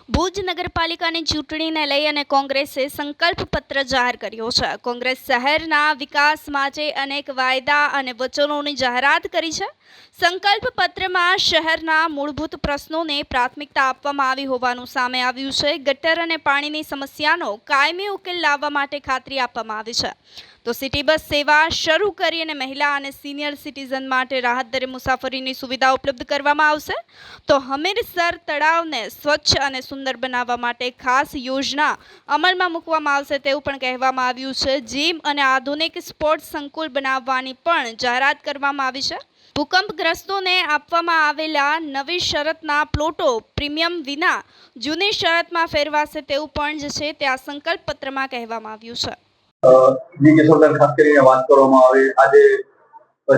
ભુજ નગરપાલિકાની ચૂંટણીને લઈ અને કોંગ્રેસે સંકલ્પ પત્ર જાહેર કર્યો છે। કોંગ્રેસ શહેરના વિકાસ માટે અનેક વાયદા અને વચનોની જાહેરાત કરી છે। સંકલ્પ પત્રમાં શહેરના મૂળભૂત પ્રશ્નોને પ્રાથમિકતા આપવામાં આવી હોવાનું સામે આવ્યું છે। ગટર અને પાણીની સમસ્યાનો કાયમી ઉકેલ લાવવા માટે ખાતરી આપવામાં આવી છે। તો સિટી બસ સેવા શરૂ કરી અને મહિલા અને સિનિયર સિટીઝન માટે રાહત દરે મુસાફરીની સુવિધા ઉપલબ્ધ કરવામાં આવશે। તો હમીરસર તળાવને સ્વચ્છ અને સુંદર બનાવવા માટે ખાસ યોજના અમલમાં મૂકવામાં આવશે તેવું પણ કહેવામાં આવ્યું છે। જીમ અને આધુનિક સ્પોર્ટ્સ સંકુલ બનાવવાની પણ જાહેરાત કરવામાં આવી છે। ભૂકંપગ્રસ્તોને આપવામાં આવેલા નવી શરતના પ્લોટો પ્રીમિયમ વિના જૂની શરતમાં ફેરવાશે તેવું પણ છે તે આ સંકલ્પ પત્રમાં કહેવામાં આવ્યું છે। જી કિશોરબેન, ખાસ કરીને વાત કરવામાં આવે આજે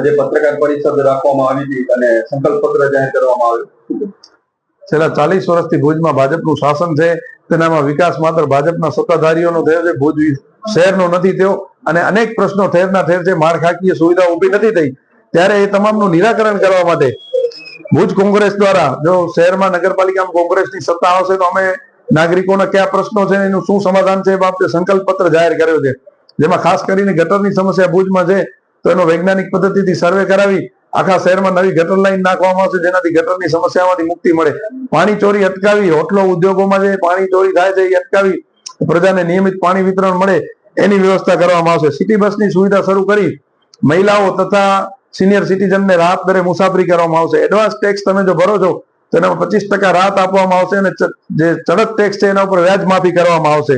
જે પત્રકાર પરિષદ રાખવામાં આવી હતી અને સંકલ્પ પત્ર જાહેર કરવામાં આવ્યું। છેલ્લા 40 વર્ષથી ભુજમાં ભાજપનું શાસન છે, તેનામાં વિકાસ માત્ર ભાજપના સત્તાધારીઓનો થયો છે, ભુજ શહેરનો નથી થયો અને અનેક પ્રશ્નો ઠેરના ઠેર છે, માળખાકીય સુવિધા ઊભી નથી થઈ, ત્યારે એ તમામનું નિરાકરણ કરવા માટે ભુજ કોંગ્રેસ દ્વારા જો શહેરમાં નગરપાલિકામાં કોંગ્રેસની સત્તા આવશે તો અમે નાગરિકોના કયા પ્રશ્નો છે એનું શું સમાધાન છે એ બાબતે સંકલ્પ પત્ર જાહેર કર્યો છે, જેમાં ખાસ કરીને ગટરની સમસ્યા ભુજમાં છે તો એનો વૈજ્ઞાનિક પદ્ધતિથી સર્વે કરાવી આખા શહેરમાં નવી ગટર લાઈન નાખવામાં આવશે, જેનાથી ગટરની સમસ્યામાંથી મુક્તિ મળે। પાણી ચોરી અટકાવી, હોટલો ઉદ્યોગોમાં જે પાણી ચોરી થાય છે એ અટકાવી પ્રજાને નિયમિત પાણી વિતરણ મળે એની વ્યવસ્થા કરવામાં આવશે। સિટી બસની સુવિધા શરૂ કરી મહિલાઓ તથા સિનિયર સિટીઝનને રાહત દરે મુસાફરી કરવામાં આવશે। એડવાન્સ ટેક્સ તમે જો ભરો છો તો એનામાં 25% રાહત આપવામાં આવશે અને જે ચડત ટેક્સ છે એના ઉપર વ્યાજ માફી કરવામાં આવશે।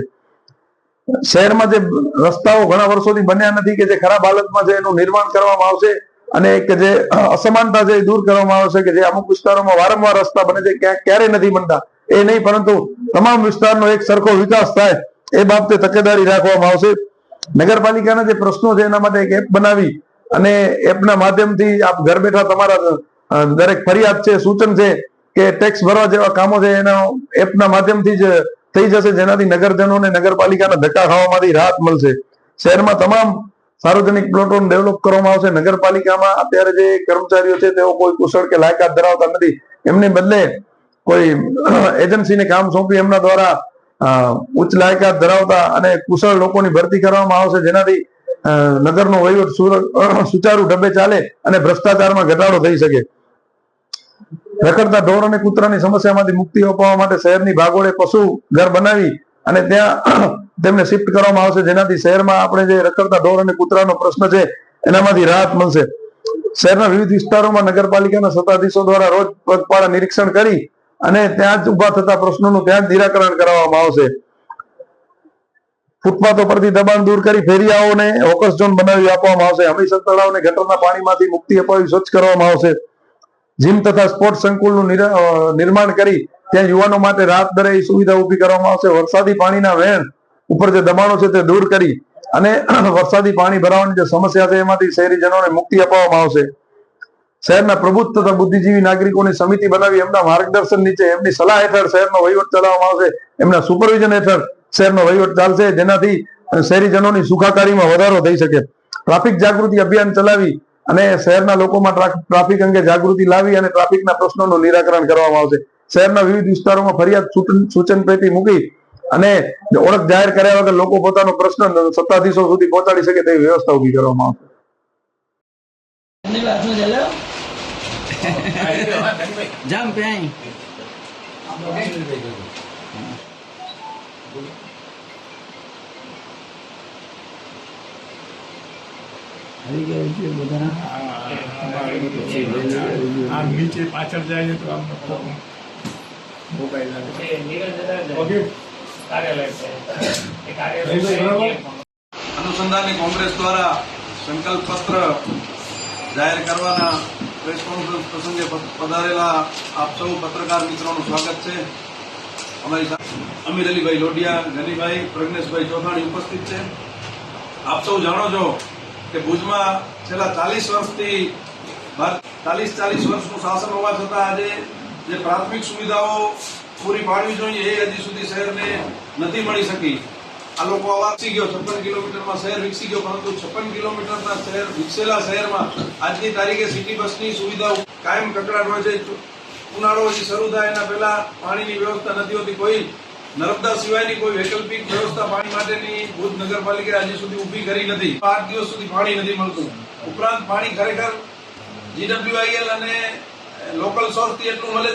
શહેરમાં જે રસ્તાઓ ઘણા વર્ષોથી બન્યા નથી કે જે ખરાબ હાલતમાં છે એનું નિર્માણ કરવામાં આવશે અને કે જે અસમાનતા છે એ દૂર કરવામાં આવશે કે જે અમુક વિસ્તારોમાં વારંવાર રસ્તા બને છે, ક્યારે નથી બનતા એ નહીં, પરંતુ તમામ વિસ્તારનો એક સરખો વિકાસ થાય એ બાબતે તકેદારી રાખવામાં આવશે। નગરપાલિકાના જે પ્રશ્નો છે એના માટે એક એપ બનાવી અને એપના માધ્યમથી આપ ઘર બેઠા તમારા દરેક ફરિયાદ છે, સૂચન છે કે ટેક્સ ભરવા જેવા કામો છે એના એપના માધ્યમથી જ થઈ જશે, જેનાથી નગરજનોને નગરપાલિકાના ધક્કા ખાવામાંથી રાહત મળશે। શહેરમાં તમામ સાર્વજનિક પ્લોટોને ડેવલપ કરવામાં આવશે। નગરપાલિકામાં અત્યારે જે કર્મચારીઓ છે તેઓ કોઈ કુશળ કે લાયકાત ધરાવતા નથી, એમને બદલે કોઈ એજન્સીને કામ સોંપી એમના દ્વારા ઉચ્ચ લાયકાત ધરાવતા અને કુશળ લોકોની ભરતી કરવામાં આવશે, જેનાથી નગરનો વહીવટ સુચારુ ઢબે ચાલે અને ભ્રષ્ટાચારમાં ઘટાડો થઈ શકે। રખડતા ઢોર અને કૂતરાની સમસ્યામાંથી મુક્તિ અપાવવા માટે શહેરની ભાગોળે પશુ ઘર બનાવી અને ત્યાં તેમને શિફ્ટ કરવામાં આવશે, જેનાથી શહેરમાં આપણે જે રખડતા ઢોર અને કૂતરાનો પ્રશ્ન છે એનામાંથી રાહત મળશે। શહેરના વિવિધ વિસ્તારોમાં નગરપાલિકાના સત્તાધીશો દ્વારા રોજ પગપાળા નિરીક્ષણ કરી અને ત્યાં જ ઉભા થતા પ્રશ્નોનું ત્યાં જ નિરાકરણ કરવામાં આવશે। ફૂટપાથો પરથી દબાણ દૂર કરી ફેરિયાઓને હોકસ ઝોન બનાવી આપવામાં આવશે। હમીરસર તળાવને ગટરના પાણીમાંથી મુક્તિ અપાવી સ્વચ્છ કરવામાં આવશે। જીમ તથા સ્પોર્ટ્સ સંકુલનું નિર્માણ કરી ત્યાં યુવાનો માટે રાહત દરે સુવિધા ઊભી કરવામાં આવશે। વરસાદી પાણીના વહેણ ઉપર જે દબાણો છે તે દૂર કરી અને વરસાદી પાણી ભરાવાની જે સમસ્યા છે એમાંથી શહેરીજનોને મુક્તિ અપાવવામાં આવશે। શહેરના પ્રબુદ્ધ તથા બુદ્ધિજીવી નાગરિકોની સમિતિ બનાવી એમના માર્ગદર્શન નીચે એમની સલાહ હેઠળ શહેરનો વહીવટ ચલાવવામાં આવશે। એમના સુપરવિઝન હેઠળ શહેરનો વહીવટ ચાલશે, જેનાથી શહેરીજનોની સુખાકારીમાં વધારો થઈ શકે। ટ્રાફિક જાગૃતિ અભિયાન ચલાવી અને શહેરના લોકોમાં ટ્રાફિક અંગે જાગૃતિ લાવી અને ટ્રાફિકના પ્રશ્નોનું નિરાકરણ કરવામાં આવશે। શહેરના વિવિધ વિસ્તારોમાં ફરિયાદ સૂચન પેટી મૂકી અને ઓળખ જાહેર કર્યા વગર લોકો પોતાનો પ્રશ્ન સત્તાધીશો સુધી પહોંચાડી શકે તેવી વ્યવસ્થા ઊભી કરવામાં આવશે। નીચે પાછળ જાય તો અનુસંધાને કોંગ્રેસ દ્વારા સંકલ્પ પત્ર જાહેર કરવાના પ્રેસ કોન્ફરન્સ પ્રસંગે પધારેલા આપ સૌ પત્રકાર મિત્રોનું સ્વાગત છે। અમારી સાથે અમીર અલીભાઈ લોઢિયા, ગનીભાઈ, પ્રજ્ઞેશભાઈ ચૌહાણ ઉપસ્થિત છે। આપ સૌ જાણો છો કે ભુજમાં છેલ્લા 40 વર્ષનું શાસન હોવા છતાં આજે જે પ્રાથમિક સુવિધાઓ પૂરી પાડવી જોઈએ એ હજી સુધી શહેરને નથી મળી શકી। આ લોકો વિકસી ગયો 56 કિલોમીટરમાં શહેર વિકસી ગયો, પરંતુ 56 કિલોમીટરના શહેર વિકસેલા શહેરમાં આજની તારીખે સિટી બસની સુવિધા કાયમ કકડાટ હોય છે। ઉનાળો હજી શરૂ થાય એના પહેલા પાણીની વ્યવસ્થા નથી હોતી. કોઈ નર્મદા સિવાયની કોઈ વૈકલ્પિક વ્યવસ્થા પાણી માટેની ભુજ નગરપાલિકાએ હજી સુધી ઊભી કરી નથી. 8 દિવસ સુધી પાણી નથી મળતું. ઉપરાંત પાણી ખરેખર GWIL અને લોકલ સોર્સથી એટલું મળે છે